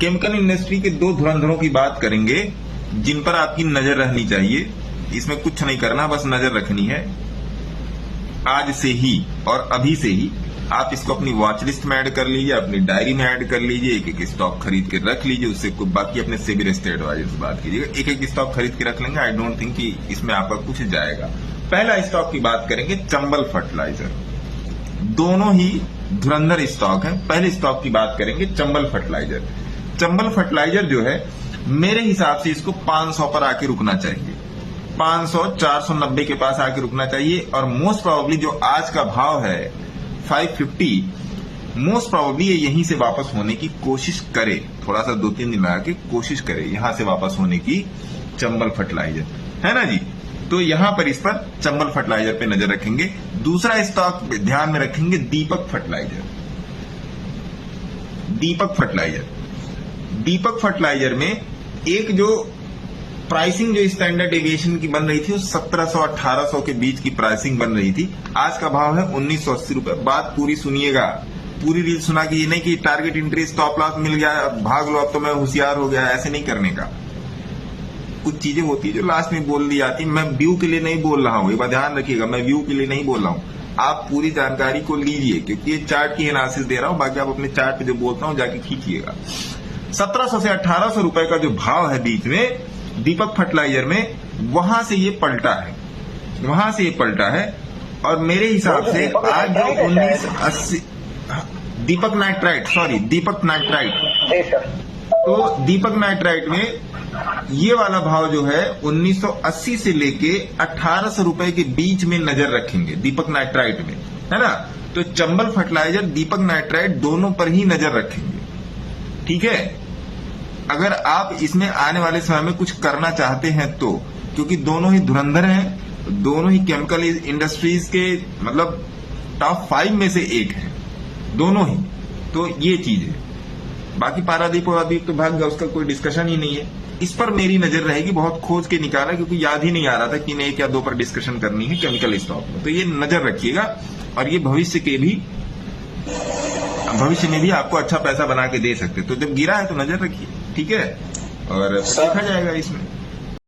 Chemical industry के दो धुरंधरों की बात करेंगे जिन पर आपकी नजर रहनी चाहिए। इसमें कुछ नहीं करना, बस नजर रखनी है। आज से ही और अभी से ही आप इसको अपनी वॉच लिस्ट में ऐड कर लीजिए, अपनी डायरी में ऐड कर लीजिए। एक एक स्टॉक खरीद के रख लीजिए। उससे बाकी अपने सेबी रजिस्टर्ड एडवाइजर से बात कीजिएगा। एक एक स्टॉक खरीद के रख लेंगे, आई डोंट थिंक कि इसमें आपका कुछ जाएगा। पहला स्टॉक की बात करेंगे चंबल फर्टिलाइजर। दोनों ही धुरंधर स्टॉक है। पहले स्टॉक की बात करेंगे चंबल फर्टिलाइजर। चंबल फर्टिलाइजर जो है मेरे हिसाब से इसको 500 पर आके रुकना चाहिए। 500 490 के पास आके रुकना चाहिए। और मोस्ट प्रोबेबली जो आज का भाव है 550, मोस्ट प्रोबेबली ये यहीं से वापस होने की कोशिश करे। थोड़ा सा 2-3 दिन लगा के कोशिश करे यहां से वापस होने की चंबल फर्टिलाइजर, है ना जी। तो यहां पर इस पर चंबल फर्टिलाइजर पे नजर रखेंगे। दूसरा स्टॉक ध्यान में रखेंगे दीपक फर्टिलाइजर। दीपक फर्टिलाइजर, दीपक फर्टिलाइजर में एक जो प्राइसिंग जो स्टैंडर्ड डेविएशन की बन रही थी वो 1700-1800 के बीच की प्राइसिंग बन रही थी। आज का भाव है 1980 रुपए। बात पूरी सुनिएगा, पूरी रील सुना कि ये नहीं कि टारगेट एंट्री स्टॉप लॉस मिल गया अब भाग लो, अब तो मैं होशियार हो गया, ऐसे नहीं करने का। कुछ चीजें होती है जो लास्ट में बोल दी जाती। मैं व्यू के लिए नहीं बोल रहा हूं, ये बात ध्यान रखिएगा, मैं व्यू के लिए नहीं बोल रहा हूं। आप पूरी जानकारी को लीजिए क्योंकि ये चार्ट की एनालिसिस दे रहा हूं। बाकी आप अपने चार्ट पे जो बोलता हूं जाके खींचिएगा। 1700 से 1800 रुपए का जो भाव है बीच में दीपक फर्टिलाइजर में, वहां से ये पलटा है, वहां से ये पलटा है। और मेरे हिसाब से आज जो 1980 दीपक नाइट्राइट, सॉरी दीपक नाइट्राइट, तो दीपक नाइट्राइट में ये वाला भाव जो है 1980 से लेके 1800 रुपए के बीच में नजर रखेंगे दीपक नाइट्राइट में, है ना। तो चंबल फर्टिलाइजर, दीपक नाइट्राइट दोनों पर ही नजर रखेंगे, ठीक है। अगर आप इसमें आने वाले समय में कुछ करना चाहते हैं तो, क्योंकि दोनों ही धुरंधर हैं, दोनों ही केमिकल इंडस्ट्रीज के मतलब टॉप 5 में से एक है दोनों ही। तो ये चीज है। बाकी पारादीप तो भाग गया, उसका कोई डिस्कशन ही नहीं है। इस पर मेरी नजर रहेगी, बहुत खोज के निकाला क्योंकि याद ही नहीं आ रहा था कि नहीं क्या 2 पर डिस्कशन करनी है केमिकल स्टॉक में। तो ये नजर रखिएगा और ये भविष्य में भी आपको अच्छा पैसा बना के दे सकते। तो जब गिरा है तो नजर रखिए, ठीक है, और देखा जाएगा इसमें।